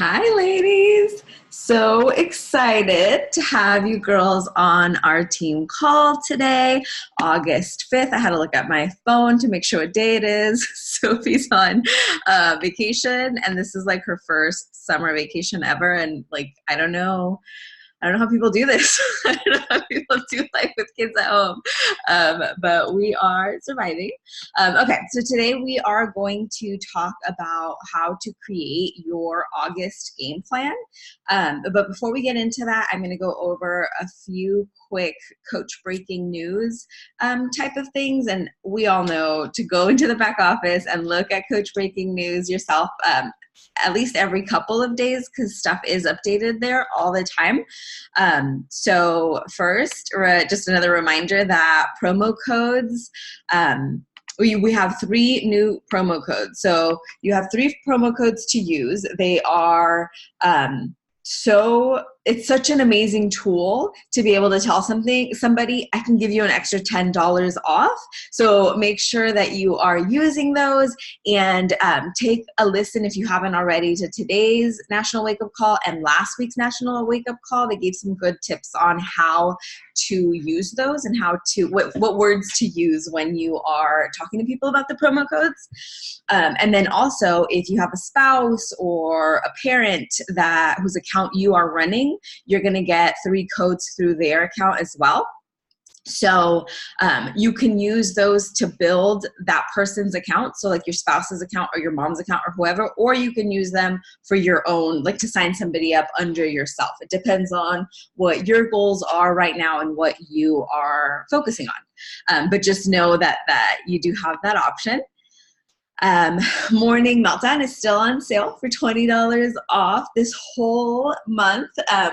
Hi, ladies. So excited to have you girls on our team call today, August 5th. I had to look at my phone to make sure what day it is. Sophie's on vacation, and this is like her first summer vacation ever. And like, I don't know how people do this. I don't know how people do life with kids at home, but we are surviving. Okay, so today we are going to talk about how to create your August game plan. But before we get into that, I'm going to go over a few quick coach breaking news type of things. And we all know to go into the back office and look at coach breaking news yourself at least every couple of days, because stuff is updated there all the time. So first, just another reminder that promo codes, we have 3 new promo codes. So you have 3 promo codes to use. They are it's such an amazing tool to be able to tell somebody, I can give you an extra $10 off. So make sure that you are using those, and take a listen if you haven't already to today's National Wake Up Call and last week's National Wake Up Call. They gave some good tips on how to use those and what words to use when you are talking to people about the promo codes. And then also, if you have a spouse or a parent whose account you are running, you're going to get 3 codes through their account as well. So you can use those to build that person's account, so like your spouse's account or your mom's account or whoever, or you can use them for your own, like to sign somebody up under yourself. It depends on what your goals are right now and what you are focusing on. But just know that you do have that option. Morning Meltdown is still on sale for $20 off this whole month,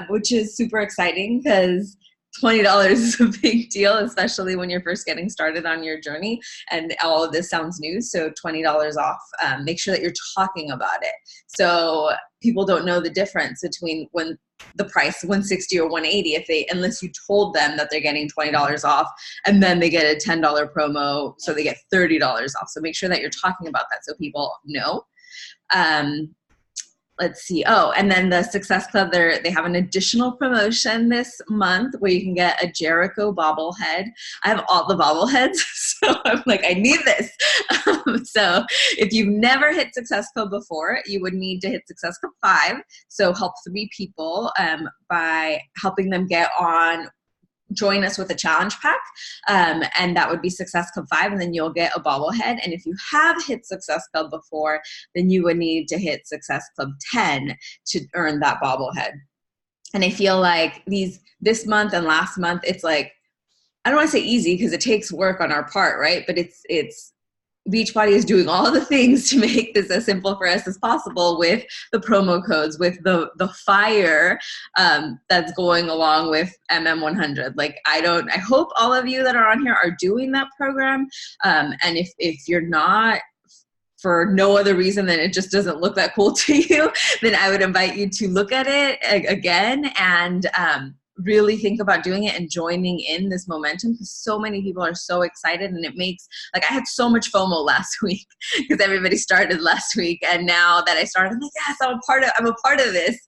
which is super exciting because $20 is a big deal, especially when you're first getting started on your journey and all of this sounds new. So $20 off. Make sure that you're talking about it, so people don't know the difference between when the price $160 or $180 unless you told them that they're getting $20 off, and then they get a $10 promo, so they get $30 off. So make sure that you're talking about that so people know. Let's see. Oh, and then the Success Club, they have an additional promotion this month where you can get a Jericho bobblehead. I have all the bobbleheads, so I'm like, I need this. So if you've never hit Success Club before, you would need to hit Success Club 5. So help 3 people by helping them join us with a challenge pack, and that would be Success Club 5, and then you'll get a bobblehead. And if you have hit Success Club before, then you would need to hit Success Club 10 to earn that bobblehead. And I feel like this month and last month, it's like, I don't want to say easy because it takes work on our part, right? But it's Beachbody is doing all the things to make this as simple for us as possible with the promo codes, with the fire that's going along with MM100. Like, I hope all of you that are on here are doing that program. And if you're not, for no other reason than it just doesn't look that cool to you, then I would invite you to look at it again and really think about doing it and joining in this momentum, because so many people are so excited, and it makes, like, I had so much FOMO last week because everybody started last week, and now that I started, I'm like, yes, I'm a part of this.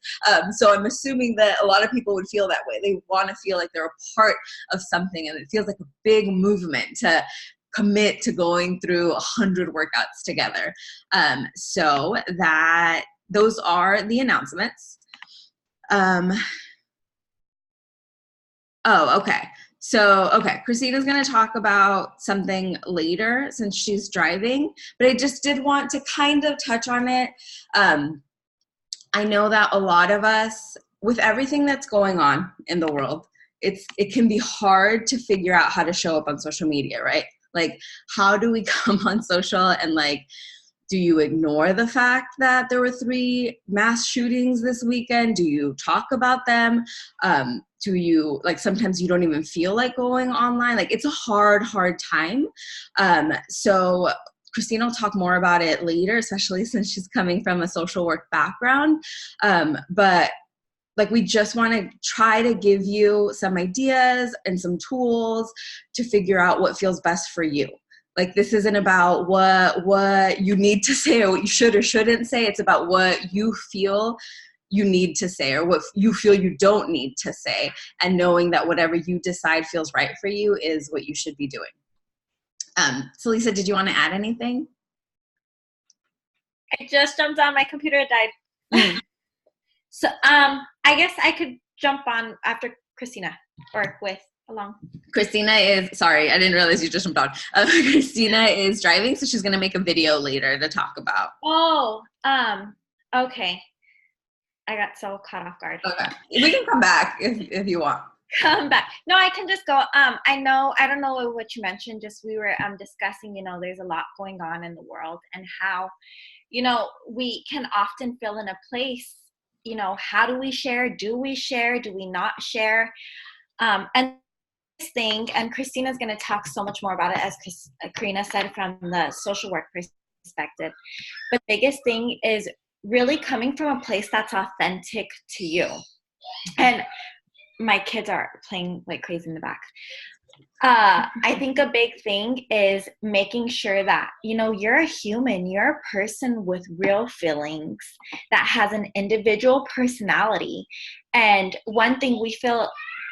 So I'm assuming that a lot of people would feel that way. They want to feel like they're a part of something, and it feels like a big movement to commit to going through 100 workouts together. So those are the announcements. Oh, okay. So, Christina's going to talk about something later since she's driving, but I just did want to kind of touch on it. I know that a lot of us, with everything that's going on in the world, it can be hard to figure out how to show up on social media, right? Like, how do we come on social and, like, do you ignore the fact that there were 3 mass shootings this weekend? Do you talk about them? Do you, like, sometimes you don't even feel like going online? Like, it's a hard time. So Christina will talk more about it later, especially since she's coming from a social work background. But like, we just want to try to give you some ideas and some tools to figure out what feels best for you. Like, this isn't about what you need to say or what you should or shouldn't say. It's about what you feel you need to say or what you feel you don't need to say, and knowing that whatever you decide feels right for you is what you should be doing. So Lisa, did you want to add anything? I just jumped on, my computer died. So I guess I could jump on after Christina or with along. Christina is, sorry, I didn't realize you just jumped on. Christina is driving, so she's going to make a video later to talk about. Oh, okay. I got so caught off guard. Okay. We can come back if you want. Come back. No, I can just go. I don't know what you mentioned, just we were discussing, there's a lot going on in the world, and how, we can often feel in a place, how do we share? Do we share? Do we not share? And this thing, and Christina's going to talk so much more about it, as Karina said, from the social work perspective. But the biggest thing is really coming from a place that's authentic to you. And my kids are playing like crazy in the back. I think a big thing is making sure that, you're a human, you're a person with real feelings that has an individual personality. And one thing we feel,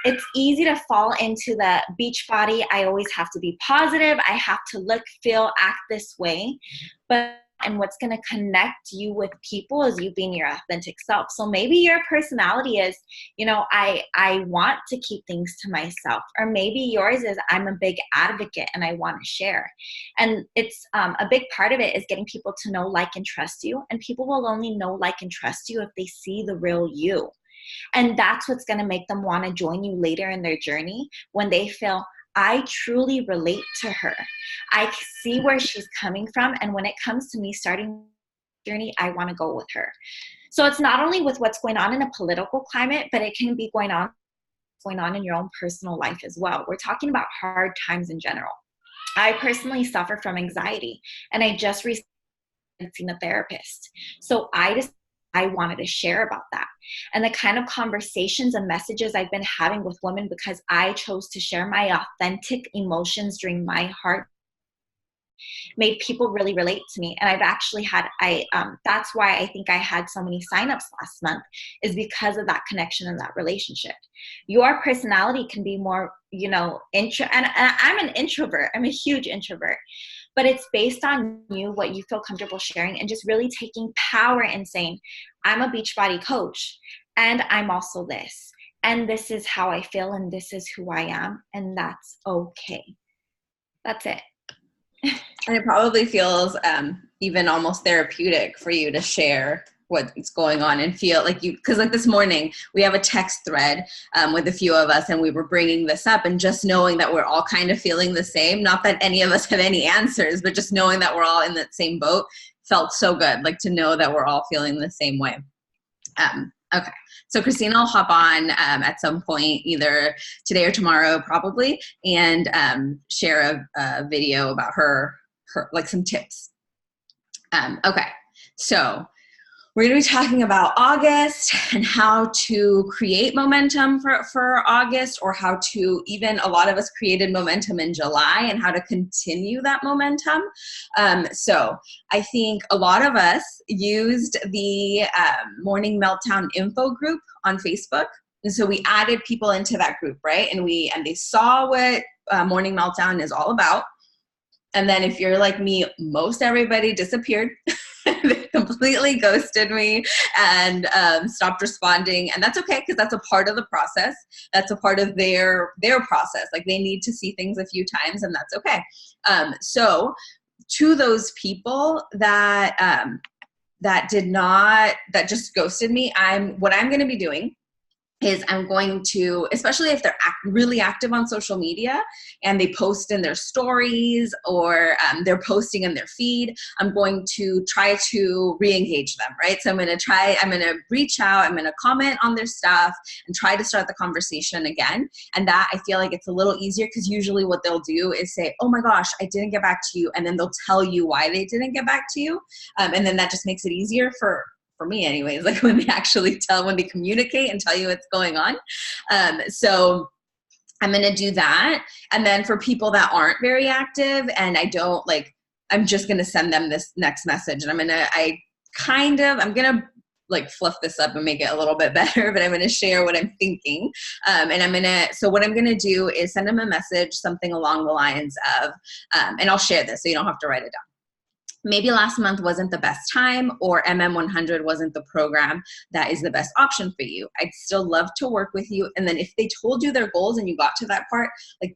it's easy to fall into the beach body. I always have to be positive. I have to look, feel, act this way. And what's going to connect you with people is you being your authentic self. So maybe your personality is, I want to keep things to myself. Or maybe yours is, I'm a big advocate and I want to share. And it's a big part of it is getting people to know, like, and trust you. And people will only know, like, and trust you if they see the real you. And that's what's going to make them want to join you later in their journey, when they feel, I truly relate to her. I see where she's coming from. And when it comes to me starting the journey, I want to go with her. So it's not only with what's going on in a political climate, but it can be going on in your own personal life as well. We're talking about hard times in general. I personally suffer from anxiety, and I just recently seen a therapist. So I wanted to share about that, and the kind of conversations and messages I've been having with women, because I chose to share my authentic emotions during my heart, made people really relate to me. And I've actually had, that's why I think I had so many signups last month, is because of that connection and that relationship. Your personality can be more, and I'm an introvert. I'm a huge introvert. But it's based on you, what you feel comfortable sharing, and just really taking power and saying, I'm a Beachbody coach, and I'm also this, and this is how I feel, and this is who I am, and that's okay. That's it. And it probably feels even almost therapeutic for you to share what's going on and feel like you, because like this morning we have a text thread with a few of us, and we were bringing this up, and just knowing that we're all kind of feeling the same, not that any of us have any answers, but just knowing that we're all in that same boat felt so good, like to know that we're all feeling the same way. Okay, so Christina will hop on at some point, either today or tomorrow probably, and share a video about her like some tips. Okay, so we're going to be talking about August and how to create momentum for August, or how to, even a lot of us created momentum in July, and how to continue that momentum. So I think a lot of us used the Morning Meltdown info group on Facebook. And so we added people into that group, right? And they saw what Morning Meltdown is all about. And then if you're like me, most everybody disappeared. They completely ghosted me and stopped responding. And that's okay, because that's a part of the process. That's a part of their process. Like, they need to see things a few times, and that's okay. So to those people that just ghosted me, what I'm going to be doing is I'm going to, especially if they're really active on social media and they post in their stories, or they're posting in their feed, I'm going to try to re-engage them, right? So I'm going to reach out, I'm going to comment on their stuff and try to start the conversation again. And that, I feel like it's a little easier, because usually what they'll do is say, oh my gosh, I didn't get back to you. And then they'll tell you why they didn't get back to you. And then that just makes it easier for me anyways, like when they communicate and tell you what's going on. So I'm going to do that. And then for people that aren't very active and I'm just going to send them this next message, and I'm going to like fluff this up and make it a little bit better, but I'm going to share what I'm thinking. So what I'm going to do is send them a message, something along the lines of, and I'll share this so you don't have to write it down. Maybe last month wasn't the best time, or MM100 wasn't the program that is the best option for you. I'd still love to work with you. And then if they told you their goals and you got to that part, like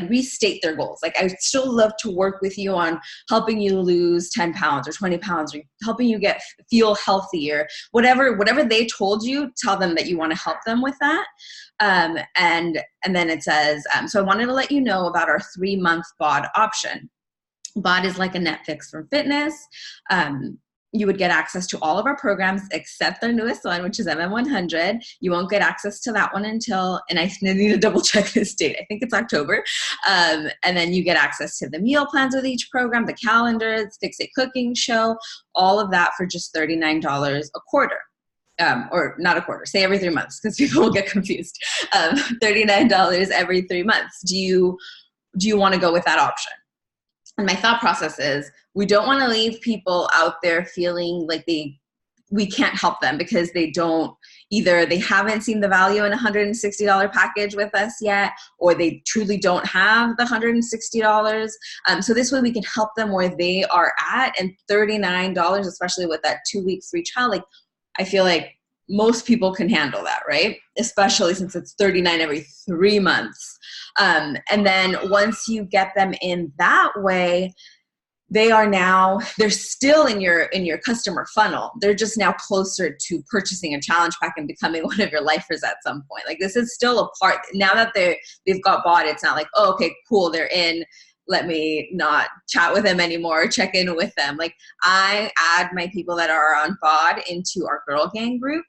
restate their goals. Like, I still love to work with you on helping you lose 10 pounds or 20 pounds, or helping you feel healthier, whatever they told you, tell them that you want to help them with that. And then it says, so I wanted to let you know about our 3-month BOD option. BOD is like a Netflix for fitness. You would get access to all of our programs except their newest one, which is MM100. You won't get access to that one until, and I need to double check this date, I think it's October. And then you get access to the meal plans with each program, the calendars, Fix It Cooking Show, all of that for just $39 a quarter. Or not a quarter, say every 3 months, because people will get confused. $39 every 3 months. Do you want to go with that option? And my thought process is, we don't want to leave people out there feeling like we can't help them because they haven't seen the value in a $160 package with us yet, or they truly don't have the $160. So this way we can help them where they are at. And $39, especially with that 2-week free trial, like, I feel like most people can handle that, right? Especially since it's $39 every 3 months. And then once you get them in that way, they're still in your customer funnel. They're just now closer to purchasing a challenge pack and becoming one of your lifers at some point. Like, this is still a part. Now that they've got bought, it's not like, oh, okay, cool, they're in, let me not chat with them anymore, check in with them. Like, I add my people that are on BOD into our Girl Gang group.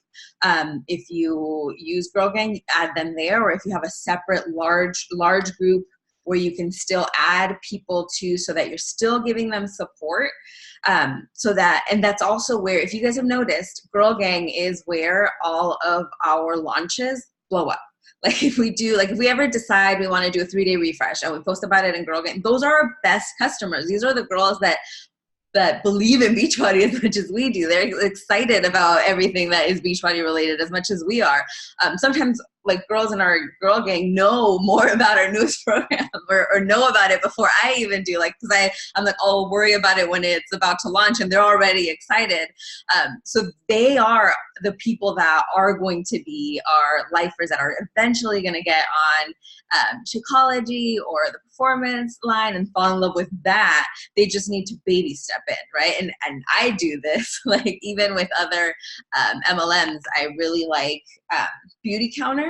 If you use Girl Gang, add them there, or if you have a separate large group where you can still add people to, so that you're still giving them support. And that's also where, if you guys have noticed, Girl Gang is where all of our launches blow up. Like, if we ever decide we want to do a 3-day refresh and we post about it in Girl Gang, those are our best customers. These are the girls that believe in Beachbody as much as we do. They're excited about everything that is Beachbody related as much as we are. Sometimes, like, girls in our Girl Gang know more about our newest program or know about it before I even do, like, because I'm like, I'll worry about it when it's about to launch, and they're already excited. So they are the people that are going to be our lifers that are eventually going to get on Shakeology or the performance line and fall in love with that. They just need to baby step in, right? And I do this, like, even with other MLMs. I really like Beauty Counter,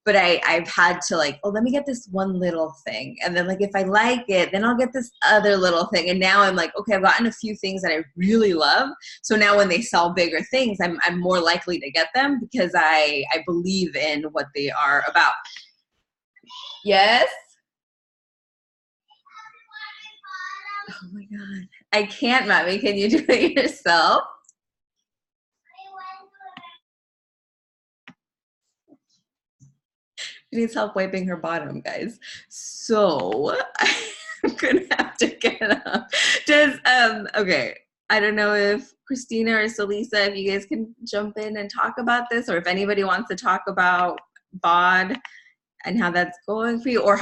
but I've had to, like, oh, let me get this one little thing, and then, like, if I like it, then I'll get this other little thing. And now I'm like, okay, I've gotten a few things that I really love, so now when they sell bigger things, I'm more likely to get them because I believe in what they are about. Yes? Oh my God. I can't, Mommy. Can you do it yourself? She needs help wiping her bottom, guys. So I'm gonna have to get up. Okay. I don't know if Christina or Salisa, if you guys can jump in and talk about this, or if anybody wants to talk about BOD and how that's going for you, or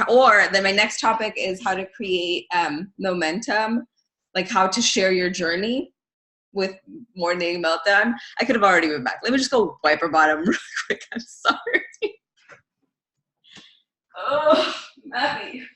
then my next topic is how to create momentum, like how to share your journey with Morning Meltdown. I could have already been back. Let me just go wipe her bottom real quick. I'm sorry. Oh, Maddie.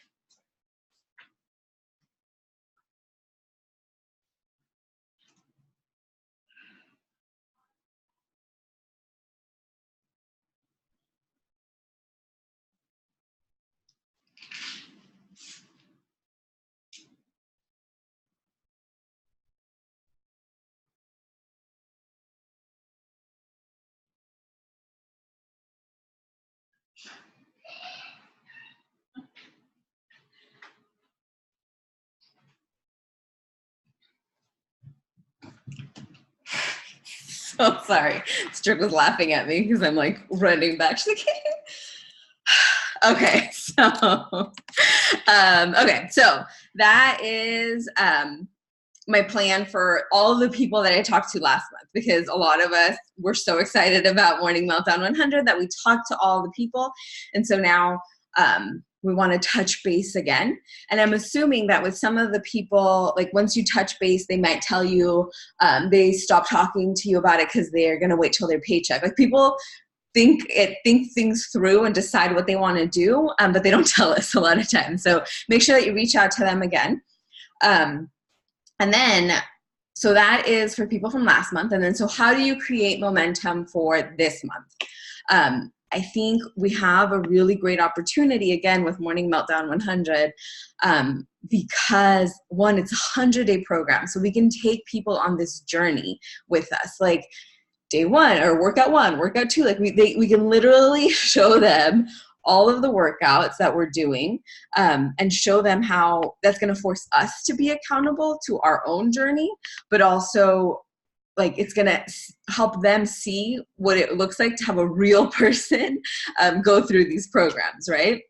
So sorry. Strick was laughing at me because I'm like running back to the kitchen. Okay, so that is my plan for all of the people that I talked to last month, because a lot of us were so excited about Morning Meltdown 100 that we talked to all the people. And so now we want to touch base again. And I'm assuming that with some of the people, like once you touch base, they might tell you they stop talking to you about it because they're going to wait till their paycheck. Like people think things through and decide what they want to do, but they don't tell us a lot of times. So make sure that you reach out to them again. And then, so that is for people from last month. And then, so how do you create momentum for this month? I think we have a really great opportunity again with Morning Meltdown 100 because one, it's a 100-day program. So we can take people on this journey with us. Like day one or workout one, workout two, like we can literally show them all of the workouts that we're doing and show them how that's going to force us to be accountable to our own journey, but also like it's going to help them see what it looks like to have a real person go through these programs, right?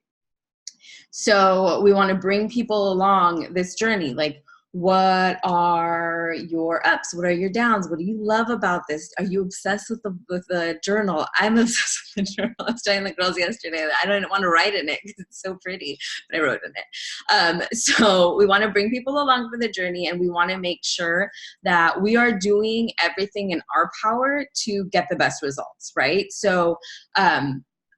So we want to bring people along this journey. Like, what are your ups? What are your downs? What do you love about this? Are you obsessed with the journal? I'm obsessed with the journal. I was telling the girls yesterday that I don't want to write in it because it's so pretty, but I wrote in it. So we want to bring people along for the journey, and we want to make sure that we are doing everything in our power to get the best results, right? So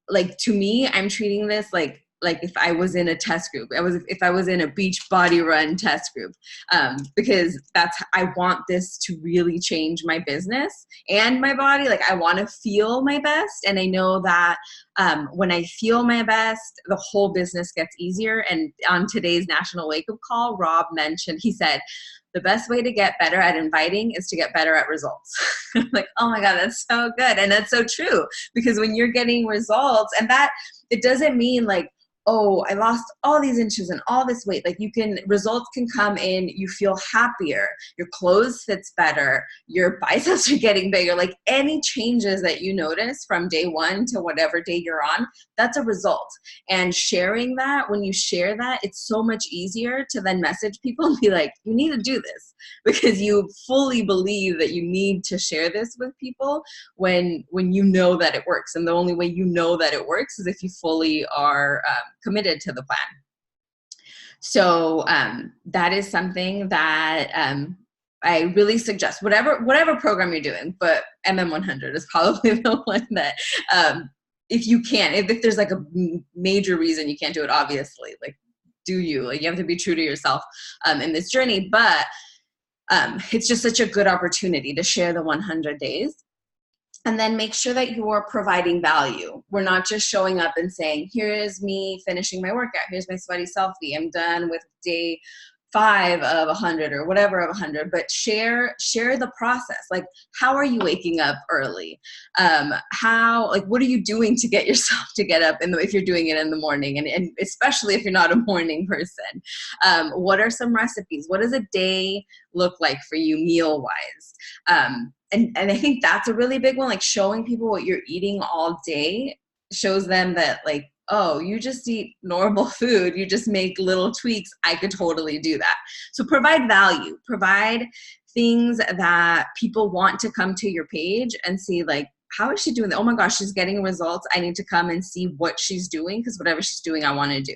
like to me, I'm treating this like if I was in a test group, if I was in a beach body run test group, because I want this to really change my business and my body. Like I want to feel my best. And I know that when I feel my best, the whole business gets easier. And on today's National Wake Up Call, Rob mentioned, he said, the best way to get better at inviting is to get better at results. I'm like, oh my God, that's so good. And that's so true, because when you're getting results, and that it doesn't mean like, oh, I lost all these inches and all this weight. Like results can come in, you feel happier, your clothes fits better, your biceps are getting bigger, like any changes that you notice from day one to whatever day you're on, that's a result. And sharing that, when you share that, it's so much easier to then message people and be like, you need to do this, because you fully believe that you need to share this with people when you know that it works. And the only way you know that it works is if you fully are committed to the plan. So that is something that I really suggest, whatever program you're doing, but MM100 is probably the one that if you can, if there's like a major reason you can't do it, obviously, like you have to be true to yourself in this journey, but it's just such a good opportunity to share the 100 days. And then make sure that you are providing value. We're not just showing up and saying, here's me finishing my workout. Here's my sweaty selfie. I'm done with day 5 of 100 or whatever of 100, but share the process. Like, how are you waking up early? What are you doing to get yourself to get up if you're doing it in the morning, and especially if you're not a morning person? What are some recipes? What does a day look like for you meal wise? And I think that's a really big one, like showing people what you're eating all day shows them that like, oh, you just eat normal food. You just make little tweaks. I could totally do that. So provide value, provide things that people want to come to your page and see like, how is she doing that? Oh my gosh, she's getting results. I need to come and see what she's doing, because whatever she's doing, I want to do.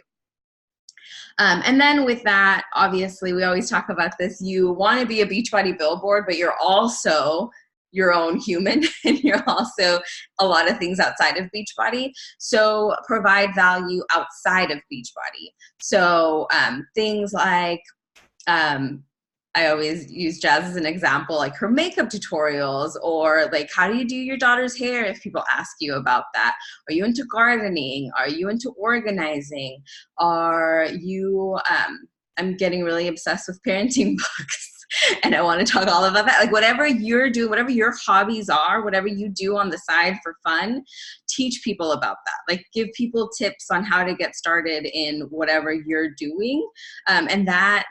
And then with that, obviously, we always talk about this. You want to be a Beachbody billboard, but you're also your own human, and you're also a lot of things outside of Beachbody. So provide value outside of Beachbody. So things like, I always use Jazz as an example, like her makeup tutorials, or like, how do you do your daughter's hair if people ask you about that? Are you into gardening? Are you into organizing? Are you, I'm getting really obsessed with parenting books. And I want to talk all about that. Like whatever you're doing, whatever your hobbies are, whatever you do on the side for fun, teach people about that. Like give people tips on how to get started in whatever you're doing. And that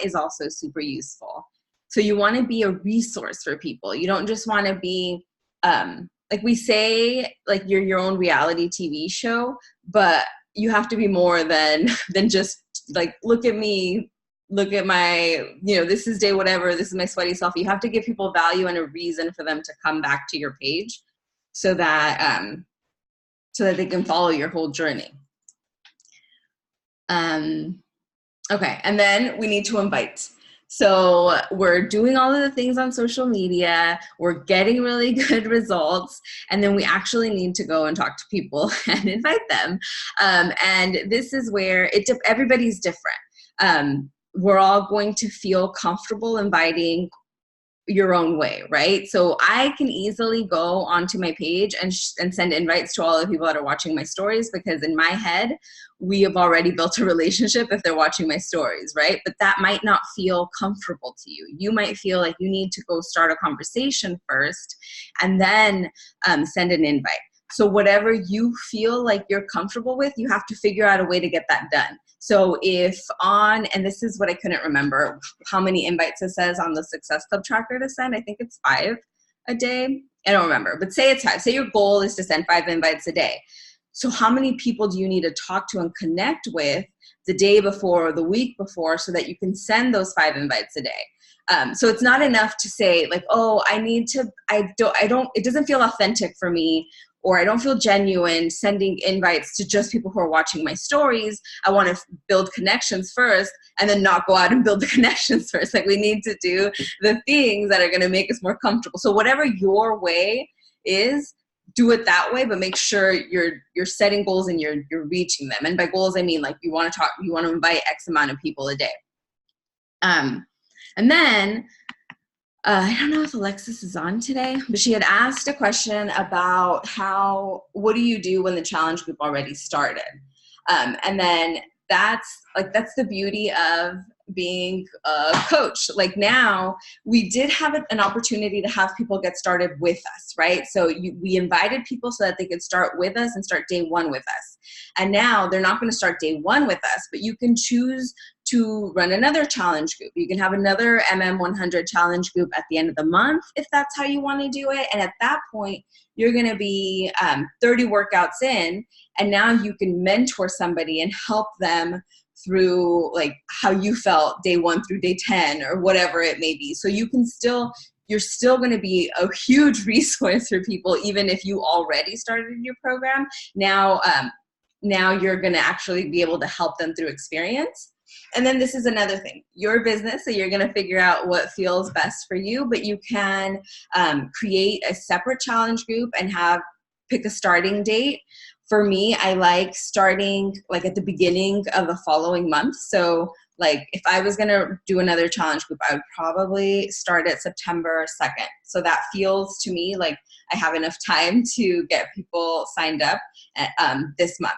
is also super useful. So you want to be a resource for people. You don't just want to be, like we say, like you're your own reality TV show, but you have to be more than just like, look at me, look at my, this is day whatever, this is my sweaty self. You have to give people value and a reason for them to come back to your page so that they can follow your whole journey. Okay, and then we need to invite. So we're doing all of the things on social media, we're getting really good results, and then we actually need to go and talk to people and invite them. And this is where everybody's different. We're all going to feel comfortable inviting your own way, right? So I can easily go onto my page and send invites to all the people that are watching my stories, because in my head, we have already built a relationship if they're watching my stories, right? But that might not feel comfortable to you. You might feel like you need to go start a conversation first and then send an invite. So whatever you feel like you're comfortable with, you have to figure out a way to get that done. So and this is what I couldn't remember, how many invites it says on the Success Club tracker to send. I think it's 5 a day. I don't remember, but say it's 5. Say your goal is to send 5 invites a day. So how many people do you need to talk to and connect with the day before or the week before so that you can send those 5 invites a day? So it's not enough to say like, oh, it doesn't feel authentic for me, or I don't feel genuine sending invites to just people who are watching my stories. I want to build connections first and then not go out and build the connections first. Like, we need to do the things that are going to make us more comfortable. So whatever your way is, do it that way, but make sure you're setting goals and you're reaching them. And by goals, I mean like you want to invite X amount of people a day. And then I don't know if Alexis is on today, but she had asked a question about what do you do when the challenge group already started? And then that's the beauty of being a coach. Like, now we did have an opportunity to have people get started with us, right? So we invited people so that they could start with us and start day 1 with us. And now they're not going to start day 1 with us, but you can choose to run another challenge group. You can have another MM100 challenge group at the end of the month if that's how you want to do it. And at that point, you're going to be 30 workouts in, and now you can mentor somebody and help them through like how you felt day 1 through day 10 or whatever it may be. So you're still going to be a huge resource for people, even if you already started your program. Now you're going to actually be able to help them through experience. And then this is another thing, your business. So you're going to figure out what feels best for you, but you can create a separate challenge group and pick a starting date. For me, I like starting like at the beginning of the following month. So like if I was going to do another challenge group, I would probably start at September 2nd. So that feels to me like I have enough time to get people signed up this month.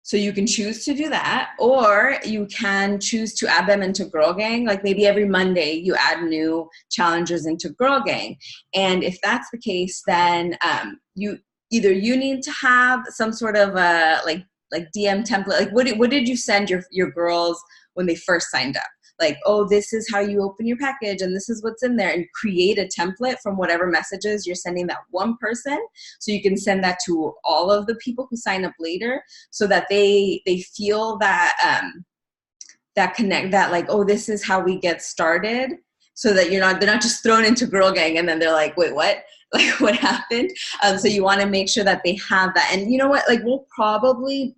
So you can choose to do that, or you can choose to add them into Girl Gang. Like maybe every Monday you add new challenges into Girl Gang. And if that's the case, then you need to have some sort of a like DM template. Like what did you send your girls when they first signed up? Like, oh, this is how you open your package and this is what's in there, and create a template from whatever messages you're sending that one person. So you can send that to all of the people who sign up later, so that they feel that connect, that like, oh, this is how we get started, so that they're not just thrown into Girl Gang and then they're like, wait, what? Like, what happened? So you want to make sure that they have that. And you know what? Like, we'll probably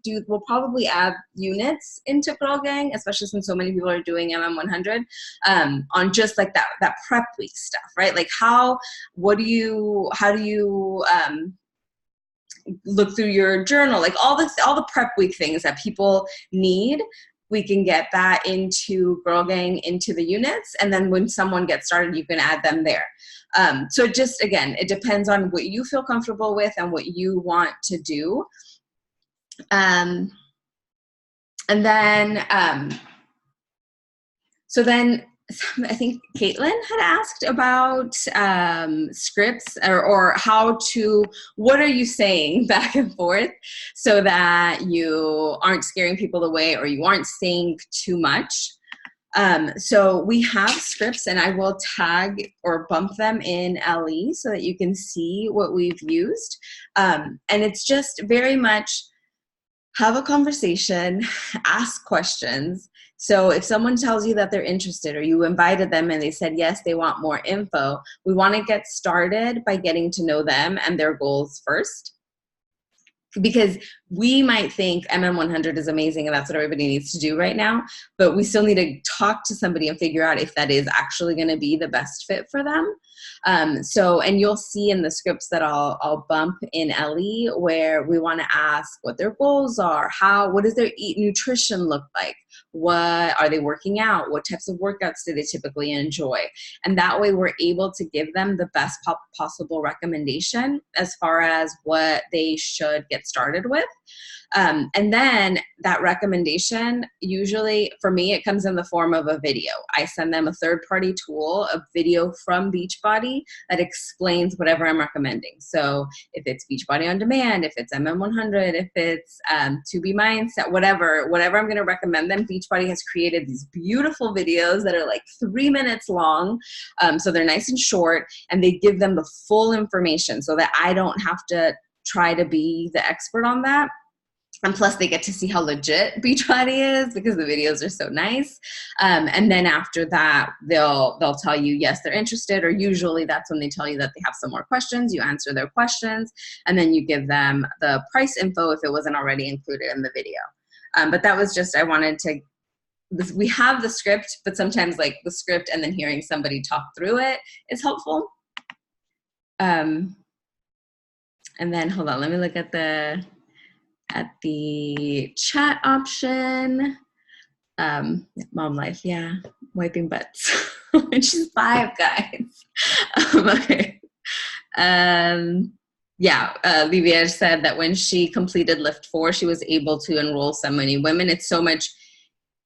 add units into Girl Gang, especially since so many people are doing MM100, on just like that prep week stuff, right? Like how do you look through your journal, like all the prep week things that people need. We can get that into Girl Gang, into the units, and then when someone gets started, you can add them there. So just, again, it depends on what you feel comfortable with and what you want to do. And then, I think Caitlin had asked about scripts or what are you saying back and forth so that you aren't scaring people away or you aren't saying too much. So we have scripts, and I will tag or bump them in LE so that you can see what we've used. And it's just very much have a conversation, ask questions. So if someone tells you that they're interested or you invited them and they said, yes, they want more info, we want to get started by getting to know them and their goals first. Because we might think MM100 is amazing and that's what everybody needs to do right now, but we still need to talk to somebody and figure out if that is actually going to be the best fit for them. And you'll see in the scripts that I'll bump in Ellie where we want to ask what their goals are, what does their nutrition look like, what are they working out, what types of workouts do they typically enjoy, and that way we're able to give them the best possible recommendation as far as what they should get started with. And then that recommendation, usually for me, it comes in the form of a video. I send them a third-party tool, a video from Beachbody that explains whatever I'm recommending. So if it's Beachbody On Demand, if it's MM100, if it's To Be Mindset, whatever I'm going to recommend them, Beachbody has created these beautiful videos that are like 3 minutes long. So they're nice and short, and they give them the full information so that I don't have to try to be the expert on that. And plus they get to see how legit Beachbody is because the videos are so nice. And then after that, they'll tell you, yes, they're interested, or usually that's when they tell you that they have some more questions. You answer their questions, and then you give them the price info if it wasn't already included in the video. But that was just, we have the script, but sometimes like the script and then hearing somebody talk through it is helpful. And then hold on, let me look at the chat option. Mom life, yeah, wiping butts. And she's 5, guys. Okay. Livia said that when she completed Lift 4, she was able to enroll so many women. It's so much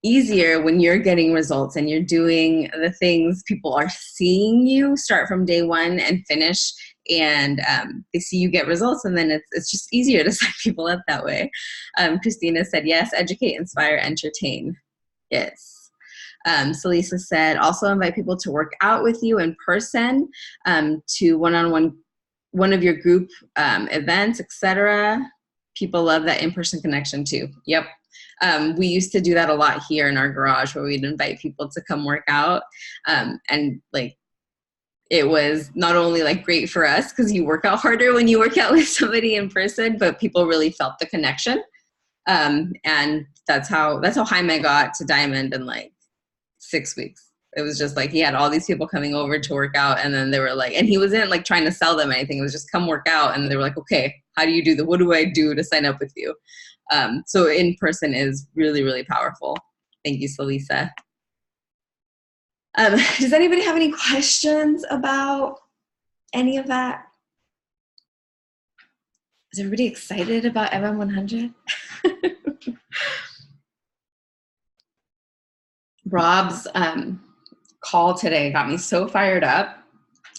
easier when you're getting results and you're doing the things people are seeing you start from day one and finish, and they see you get results, and then it's just easier to sign people up that way. Christina said, yes, educate, inspire, entertain. Yes. So Lisa said, also invite people to work out with you in person, to one of your group events, etc. People love that in-person connection too. Yep. We used to do that a lot here in our garage where we'd invite people to come work out. And like, it was not only like great for us because you work out harder when you work out with somebody in person, but people really felt the connection. And that's how Jaime got to Diamond in like 6 weeks. It was just like he had all these people coming over to work out, and then they were like, and he wasn't like trying to sell them anything. It was just come work out, and they were like, okay, how do you do that? What do I do to sign up with you? So in person is really, really powerful. Thank you, Salisa. Does anybody have any questions about any of that? Is everybody excited about MM100? Rob's call today got me so fired up,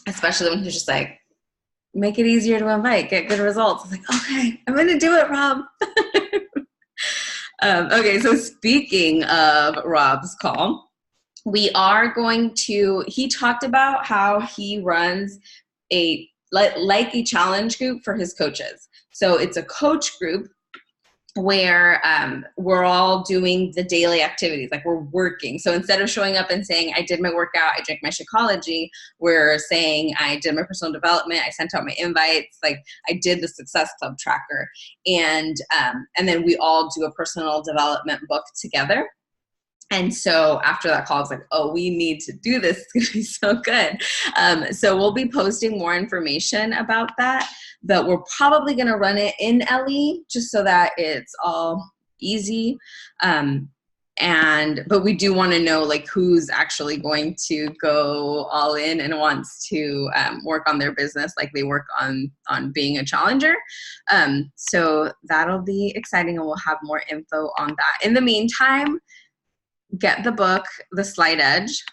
especially when he's just like, make it easier to invite, get good results. I was like, okay, I'm going to do it, Rob. Okay, so speaking of Rob's call, we are going to, he talked about how he runs a challenge group for his coaches. So it's a coach group where we're all doing the daily activities, like we're working. So instead of showing up and saying, I did my workout, I drank my Shakeology, we're saying I did my personal development, I sent out my invites, like I did the Success Club tracker. And then we all do a personal development book together. And so after that call, I was like, oh, we need to do this. It's going to be so good. So we'll be posting more information about that, but we're probably going to run it in LE just so that it's all easy. But we do want to know like who's actually going to go all in and wants to work on their business like they work on being a challenger. So that'll be exciting, and we'll have more info on that. In the meantime, get the book, The Slight Edge.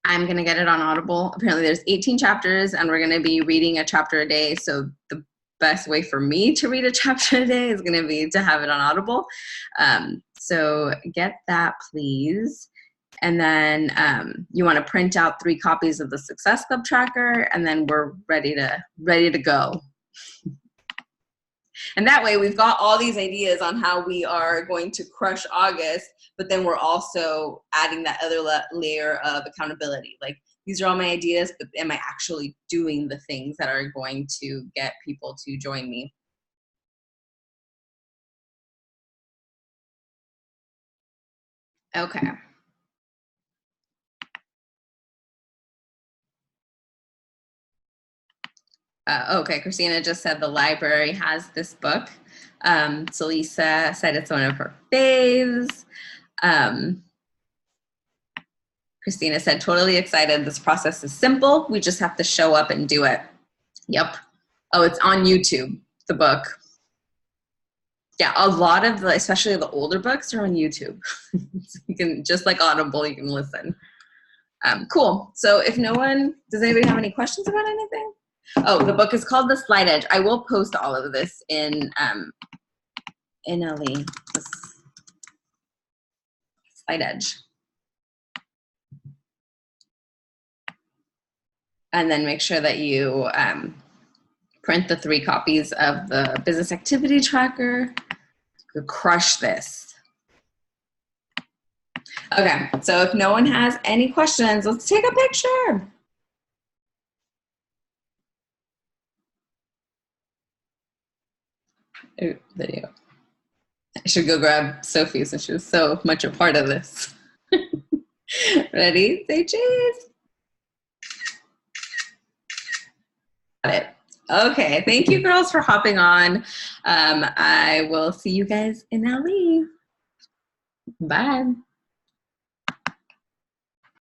I'm going to get it on Audible. Apparently there's 18 chapters, and we're going to be reading a chapter a day. So the best way for me to read a chapter a day is going to be to have it on Audible. So get that, please. And then you want to print out 3 copies of the Success Club tracker, and then we're ready to go. And that way we've got all these ideas on how we are going to crush August, but then we're also adding that other layer of accountability. Like, these are all my ideas, but am I actually doing the things that are going to get people to join me? Okay. Okay, Christina just said the library has this book. So Lisa said it's one of her faves. Christina said, totally excited. This process is simple. We just have to show up and do it. Yep. Oh, it's on YouTube, the book. Yeah, a lot of the, especially the older books, are on YouTube. You can, just like Audible, you can listen. Cool. So if no one, does anybody have any questions about anything? Oh, the book is called The Slight Edge. I will post all of this in LE. The Slight Edge. And then make sure that you print the 3 copies of the business activity tracker. You crush this. Okay, so if no one has any questions, let's take a picture. Ooh, video. I should go grab Sophie since she was so much a part of this. Ready? Say cheese. Got it. Okay, thank you girls for hopping on. I will see you guys in LA. Bye.